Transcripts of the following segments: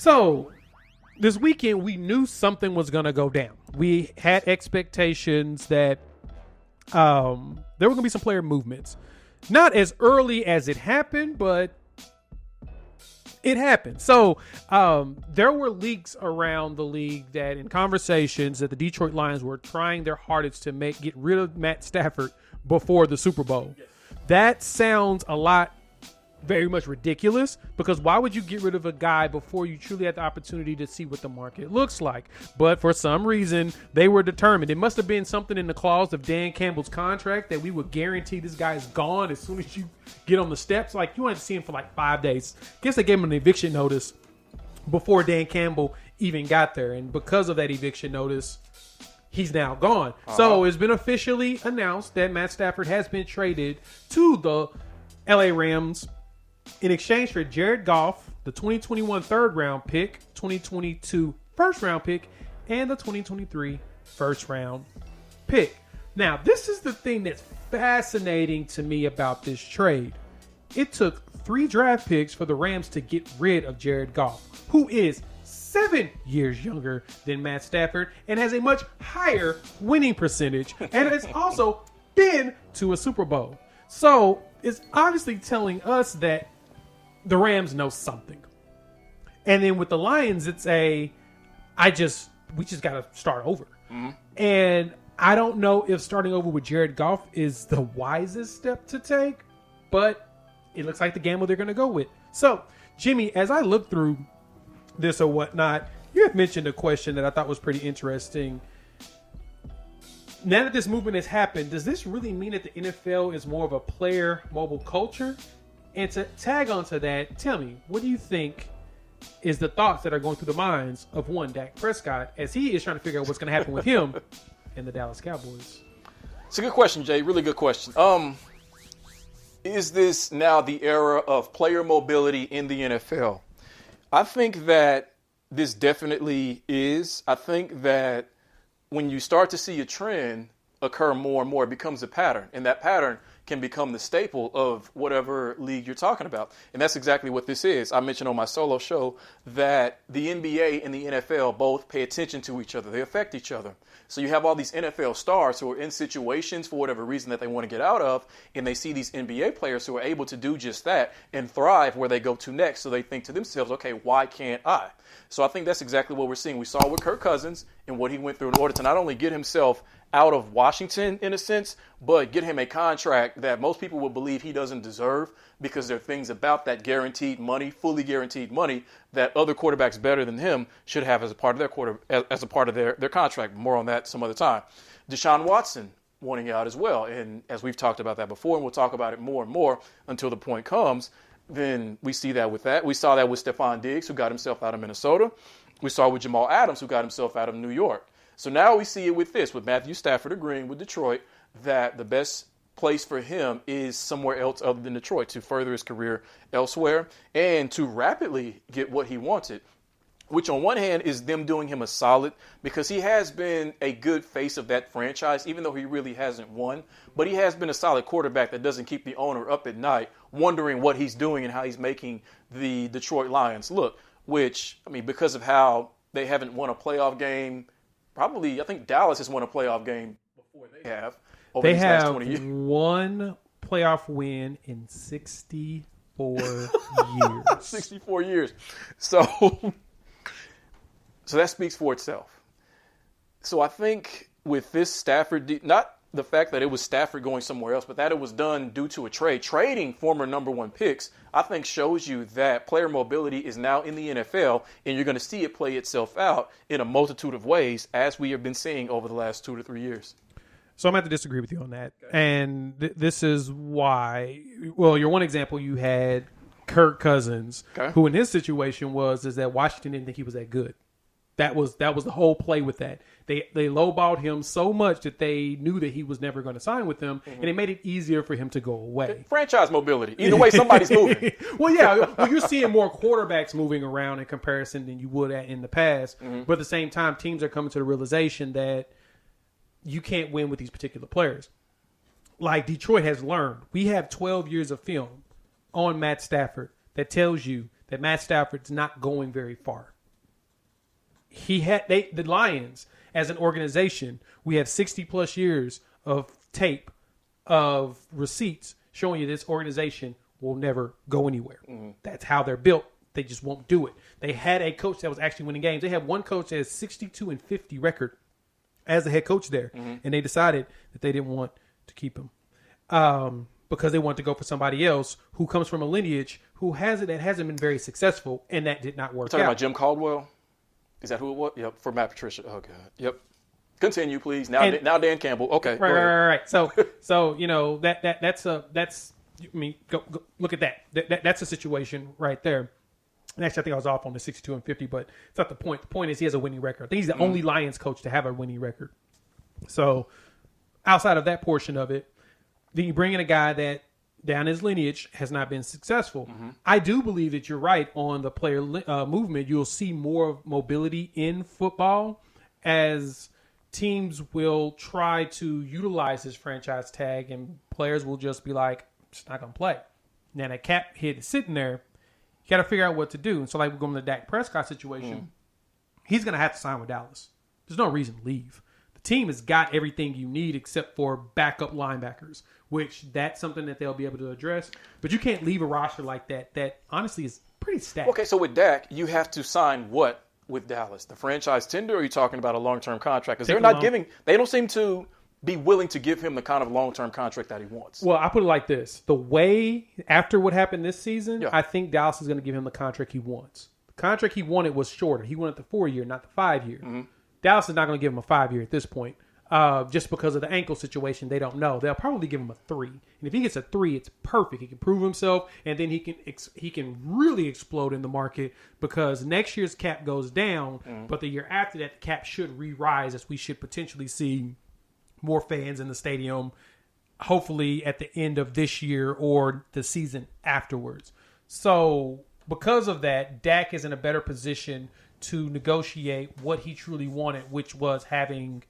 So this weekend, we knew something was going to go down. We had expectations that there were going to be some player movements. Not as early as it happened, but it happened. So there were leaks around the league that in conversations that the Detroit Lions were trying their hardest to get rid of Matt Stafford before the Super Bowl. Yes. That sounds a lot very much ridiculous, because why would you get rid of a guy before you truly had the opportunity to see what the market looks like? But for some reason, they were determined. It must have been something in the clause of Dan Campbell's contract that we would guarantee this guy is gone as soon as you get on the steps. Like, you wanted to see him for like 5 days. Guess they gave him an eviction notice before Dan Campbell even got there. And because of that eviction notice, he's now gone. So it's been officially announced that Matt Stafford has been traded to the LA Rams in exchange for Jared Goff, the 2021 third-round pick, 2022 first-round pick, and the 2023 first-round pick. Now, this is the thing that's fascinating to me about this trade. It took 3 draft picks for the Rams to get rid of Jared Goff, who is 7 years younger than Matt Stafford and has a much higher winning percentage, and has also been to a Super Bowl. So it's obviously telling us that the Rams know something. And then with the Lions, it's we just got to start over. Mm-hmm. And I don't know if starting over with Jared Goff is the wisest step to take, but it looks like the gamble they're going to go with. So, Jimmy, as I look through this or whatnot, you had mentioned a question that I thought was pretty interesting. Now that this movement has happened, does this really mean that the NFL is more of a player mobile culture? And to tag onto that, tell me, what do you think is the thoughts that are going through the minds of one Dak Prescott as he is trying to figure out what's going to happen with him and the Dallas Cowboys? It's a good question, Jay. Really good question. Is this now the era of player mobility in the NFL? I think that this definitely is. I think that when you start to see a trend occur more and more, it becomes a pattern. And that pattern can become the staple of whatever league you're talking about. And that's exactly what this is. I mentioned on my solo show that the NBA and the NFL both pay attention to each other. They affect each other. So you have all these NFL stars who are in situations for whatever reason that they want to get out of, and they see these NBA players who are able to do just that and thrive where they go to next. So they think to themselves, okay, why can't I? So I think that's exactly what we're seeing. We saw with Kirk Cousins and what he went through in order to not only get himself out of Washington in a sense, but get him a contract that most people will believe he doesn't deserve, because there are things about that guaranteed money, fully guaranteed money, that other quarterbacks better than him should have as a part of their their contract. More on that some other time. Deshaun Watson wanting out as well, and as we've talked about that before, and we'll talk about it more and more until the point comes. Then we see that with that. We saw that with Stephon Diggs, who got himself out of Minnesota. We saw with Jamal Adams, who got himself out of New York. So now we see it with this, with Matthew Stafford agreeing with Detroit that the best place for him is somewhere else other than Detroit to further his career elsewhere and to rapidly get what he wanted, which on one hand is them doing him a solid, because he has been a good face of that franchise, even though he really hasn't won. But he has been a solid quarterback that doesn't keep the owner up at night wondering what he's doing and how he's making the Detroit Lions look, which, I mean, because of how they haven't won a playoff game. Probably, I think Dallas has won a playoff game before they have. They have one playoff win in 64 years. 64 years. So that speaks for itself. So I think with this Stafford, not the fact that it was Stafford going somewhere else, but that it was done due to a trade. Trading former number 1 picks, I think shows you that player mobility is now in the NFL, and you're going to see it play itself out in a multitude of ways, as we have been seeing over the last 2 to 3 years. So I'm going to have to disagree with you on that. Okay. And this is why, well, your one example, you had Kirk Cousins, okay, who in his situation is that Washington didn't think he was that good. That was the whole play with that. They lowballed him so much that they knew that he was never going to sign with them, and it made it easier for him to go away. Franchise mobility. Either way, somebody's moving. Well, yeah. Well, you're seeing more quarterbacks moving around in comparison than you would in the past. Mm-hmm. But at the same time, teams are coming to the realization that you can't win with these particular players. Like Detroit has learned. We have 12 years of film on Matt Stafford that tells you that Matt Stafford's not going very far. The Lions, as an organization, we have 60 plus years of tape of receipts showing you this organization will never go anywhere. Mm-hmm. That's how they're built. They just won't do it. They had a coach that was actually winning games. They had one coach that has 62-50 record as the head coach there, and they decided that they didn't want to keep him because they wanted to go for somebody else who comes from a lineage that hasn't been very successful, and that did not work out. Talking about Jim Caldwell? Is that who it was? Yep, for Matt Patricia. Oh, God. Yep. Continue, please. Now Dan Campbell. Okay. Right. So that's. I mean, go look at that. That's a situation right there. And actually, I think I was off on the 62-50, but it's not the point. The point is he has a winning record. I think he's the only Lions coach to have a winning record. So outside of that portion of it, then you bring in a guy that down his lineage has not been successful. Mm-hmm. I do believe that you're right on the player movement. You'll see more mobility in football as teams will try to utilize his franchise tag, and players will just be like, it's not going to play. Now that cap hit is sitting there, you got to figure out what to do. And so like we're going to the Dak Prescott situation, he's going to have to sign with Dallas. There's no reason to leave. The team has got everything you need except for backup linebackers, which that's something that they'll be able to address. But you can't leave a roster like that honestly is pretty stacked. Okay, so with Dak, you have to sign what with Dallas? The franchise tender, or are you talking about a long-term contract? Because they don't seem to be willing to give him the kind of long-term contract that he wants. Well, I put it like this. The way, after what happened this season, I think Dallas is going to give him the contract he wants. The contract he wanted was shorter. He wanted the 4-year, not the 5-year. Mm-hmm. Dallas is not going to give him a 5-year at this point. Just because of the ankle situation, they don't know. They'll probably give him a 3. And if he gets a 3, it's perfect. He can prove himself, and then he can really explode in the market because next year's cap goes down, but the year after that, the cap should re-rise as we should potentially see more fans in the stadium, hopefully at the end of this year or the season afterwards. So because of that, Dak is in a better position to negotiate what he truly wanted, which was having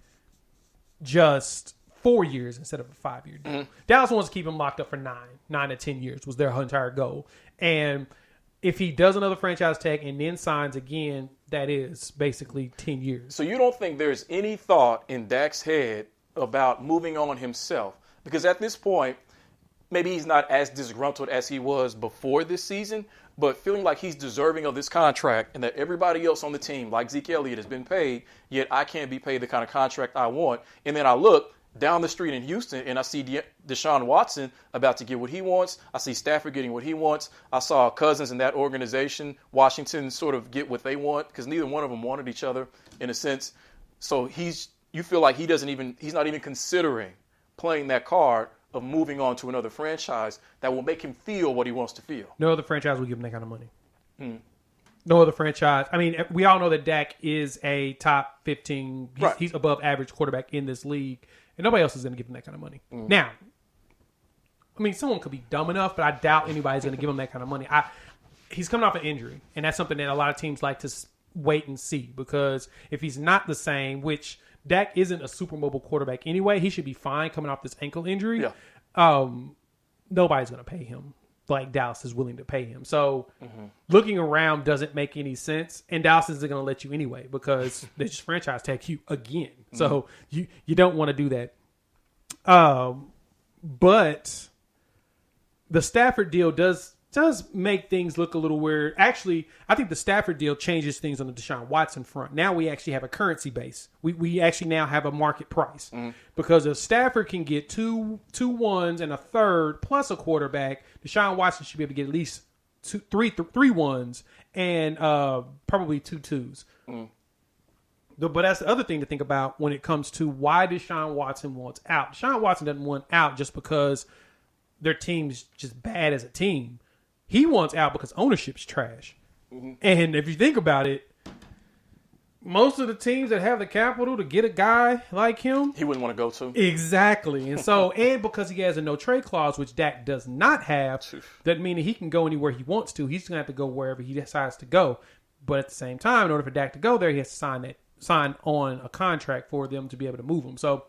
just 4 years instead of a 5-year deal. Mm-hmm. Dallas wants to keep him locked up for 9 to 10 years was their entire goal. And if he does another franchise tag and then signs again, that is basically 10 years. So you don't think there's any thought in Dak's head about moving on himself? Because at this point, maybe he's not as disgruntled as he was before this season, but feeling like he's deserving of this contract and that everybody else on the team, like Zeke Elliott, has been paid, yet I can't be paid the kind of contract I want. And then I look down the street in Houston and I see Deshaun Watson about to get what he wants. I see Stafford getting what he wants. I saw Cousins in that organization, Washington, sort of get what they want because neither one of them wanted each other in a sense. So you feel like he's not even considering playing that card of moving on to another franchise that will make him feel what he wants to feel. No other franchise will give him that kind of money. No other franchise. I mean, we all know that Dak is a top 15. He's above average quarterback in this league, and nobody else is going to give him that kind of money. Now, I mean, someone could be dumb enough, but I doubt anybody's going to give him that kind of money. He's coming off an injury, and that's something that a lot of teams like to wait and see because if he's not the same, which Dak isn't a super mobile quarterback anyway. He should be fine coming off this ankle injury. Yeah. Nobody's going to pay him like Dallas is willing to pay him. So looking around doesn't make any sense. And Dallas isn't going to let you anyway because they just franchise tag you again. So you don't want to do that. But the Stafford deal does make things look a little weird. Actually, I think the Stafford deal changes things on the Deshaun Watson front. Now we actually have a currency base. We actually now have a market price. Because if Stafford can get two ones and a third plus a quarterback, Deshaun Watson should be able to get at least three ones and probably 2 twos. But that's the other thing to think about when it comes to why Deshaun Watson wants out. Deshaun Watson doesn't want out just because their team's just bad as a team. He wants out because ownership's trash. And if you think about it, most of the teams that have the capital to get a guy like him, he wouldn't want to go to. Exactly. And so, and because he has a no trade clause, which Dak does not have, doesn't mean that he can go anywhere he wants to. He's going to have to go wherever he decides to go. But at the same time, in order for Dak to go there, he has to sign on a contract for them to be able to move him. So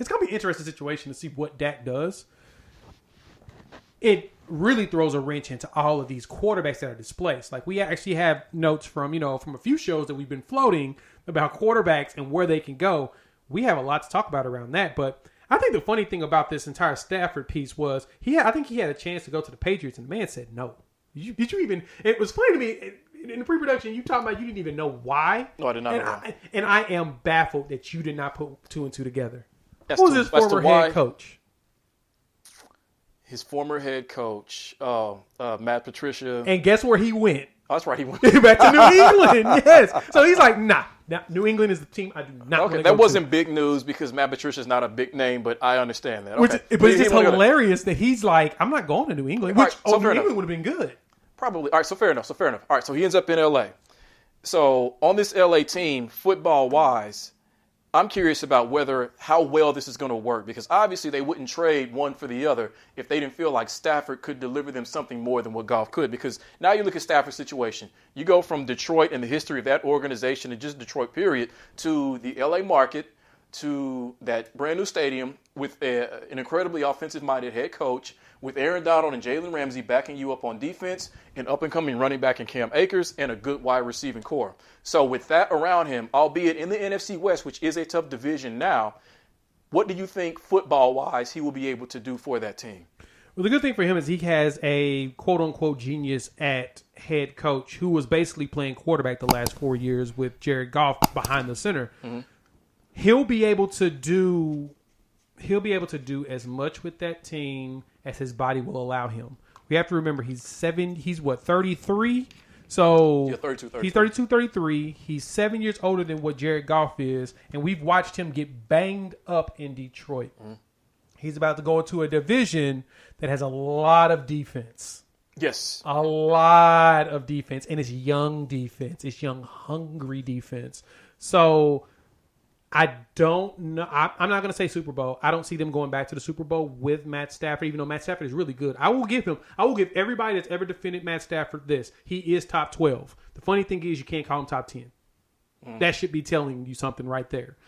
it's going to be an interesting situation to see what Dak does. it really throws a wrench into all of these quarterbacks that are displaced. Like we actually have notes from a few shows that we've been floating about quarterbacks and where they can go. We have a lot to talk about around that. But I think the funny thing about this entire Stafford piece was I think he had a chance to go to the Patriots and the man said no. Did you even? It was funny to me in the pre-production. You talking about you didn't even know why? No, I did not know. And I am baffled that you did not put two and two together. Who was his former head coach? His former head coach, Matt Patricia. And guess where he went? Oh, that's right, he went back to New England. Yes. So he's like, nah. New England is the team I do not. Okay, that wasn't big news because Matt Patricia is not a big name, but I understand that. Okay. But it's just hilarious that he's like, I'm not going to New England. Which New England would have been good. Probably. All right. So fair enough. All right. So he ends up in LA. So on this LA team, football wise, I'm curious about how well this is going to work, because obviously they wouldn't trade one for the other if they didn't feel like Stafford could deliver them something more than what Goff could. Because now you look at Stafford's situation. You go from Detroit and the history of that organization and just Detroit period to the LA market to that brand new stadium with an incredibly offensive-minded head coach, with Aaron Donald and Jalen Ramsey backing you up on defense, an up-and-coming running back in Cam Akers, and a good wide receiving core. So with that around him, albeit in the NFC West, which is a tough division now, what do you think football-wise he will be able to do for that team? Well, the good thing for him is he has a quote-unquote genius at head coach who was basically playing quarterback the last 4 years with Jared Goff behind the center. Mm-hmm. He'll be able to do as much with that team as his body will allow him. We have to remember he's 33? So yeah, 32. He's 32, 33. He's 7 years older than what Jared Goff is, and we've watched him get banged up in Detroit. Mm-hmm. He's about to go into a division that has a lot of defense. Yes. A lot of defense, and it's young defense. It's young, hungry defense. So I don't know. I'm not going to say Super Bowl. I don't see them going back to the Super Bowl with Matt Stafford, even though Matt Stafford is really good. I will give everybody that's ever defended Matt Stafford this. He is top 12. The funny thing is you can't call him top 10. That should be telling you something right there.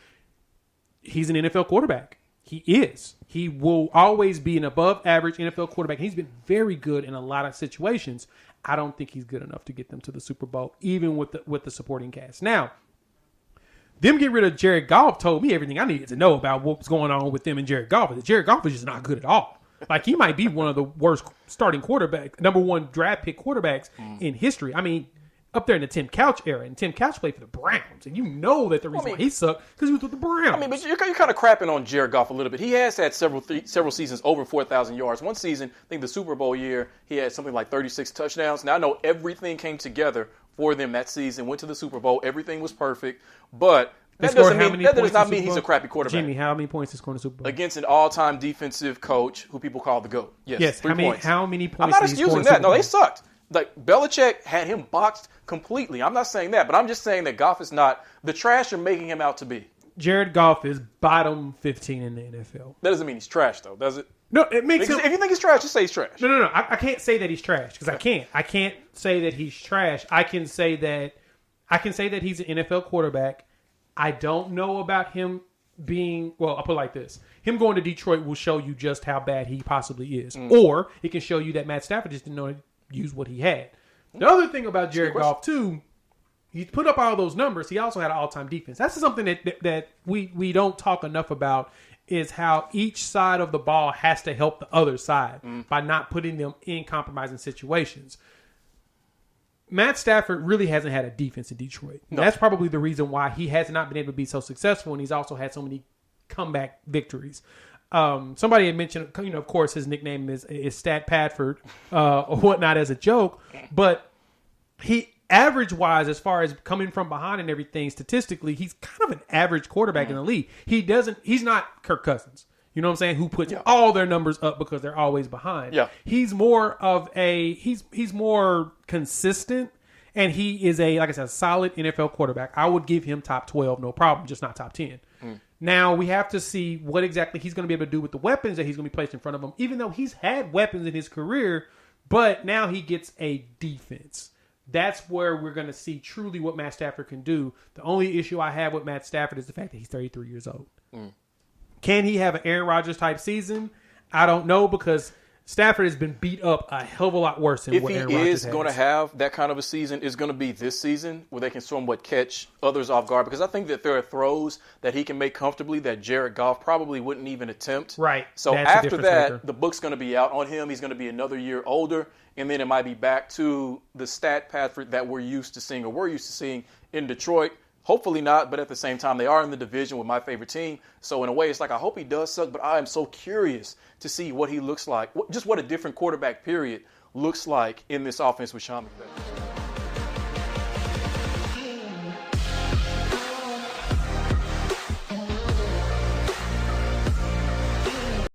He's an NFL quarterback. He is. He will always be an above average NFL quarterback. He's been very good in a lot of situations. I don't think he's good enough to get them to the Super Bowl, even with the supporting cast. Now, them getting rid of Jared Goff told me everything I needed to know about what was going on with them and Jared Goff. Jared Goff is just not good at all. Like, he might be one of the worst starting quarterbacks, number one draft pick quarterbacks in history. I mean, up there in the Tim Couch era, and Tim Couch played for the Browns, and you know that the reason why he sucked because he was with the Browns. I mean, but you're kind of crapping on Jared Goff a little bit. He has had several seasons over 4,000 yards. One season, I think the Super Bowl year, he had something like 36 touchdowns. Now, I know everything came together for them that season, went to the Super Bowl, everything was perfect, but that does not mean he's a crappy quarterback. Jimmy, how many points is scoring the Super Bowl? Against an all-time defensive coach who people call the GOAT. Yes, 3 points. How many points? I'm not excusing that. No, they sucked. Like, Belichick had him boxed completely. I'm not saying that, but I'm just saying that Goff is not the trash you're making him out to be. Jared Goff is bottom 15 in the NFL. That doesn't mean he's trash, though, does it? No, it makes him. If you think he's trash, just say he's trash. No. I can't say that he's trash because I can't. I can't say that he's trash. I can say that he's an NFL quarterback. I don't know about him being, well, I'll put it like this. Him going to Detroit will show you just how bad he possibly is. Or it can show you that Matt Stafford just didn't know how to use what he had. The other thing about Jared Goff, too, he put up all those numbers. He also had an all-time defense. That's something that we don't talk enough about, is how each side of the ball has to help the other side by not putting them in compromising situations. Matt Stafford really hasn't had a defense in Detroit. No. That's probably the reason why he has not been able to be so successful, and he's also had so many comeback victories. Somebody had mentioned, of course, his nickname is Stat Padford or whatnot as a joke, but he average-wise, as far as coming from behind and everything, statistically, he's kind of an average quarterback in the league. He's not Kirk Cousins. You know what I'm saying? Who puts all their numbers up because they're always behind. Yeah. He's more of he's more consistent, and he is like I said, a solid NFL quarterback. I would give him top 12, no problem, just not top 10. Now we have to see what exactly he's going to be able to do with the weapons that he's going to be placed in front of him, even though he's had weapons in his career, but now he gets a defense. That's where we're going to see truly what Matt Stafford can do. The only issue I have with Matt Stafford is the fact that he's 33 years old. Can he have an Aaron Rodgers type season? I don't know, because Stafford has been beat up a hell of a lot worse than If what he Aaron Rodgers is going to have that kind of a season, it's going to be this season where they can somewhat catch others off guard. Because I think that there are throws that he can make comfortably that Jared Goff probably wouldn't even attempt. Right. So That's a after difference that, maker. the book's going to be out on him. He's going to be another year older. And then it might be back to the stat Padford that we're used to seeing in Detroit. Hopefully not, but at the same time, they are in the division with my favorite team. So in a way, it's like I hope he does suck, but I am so curious to see what he looks like, just what a different quarterback period looks like in this offense with Sean McVay.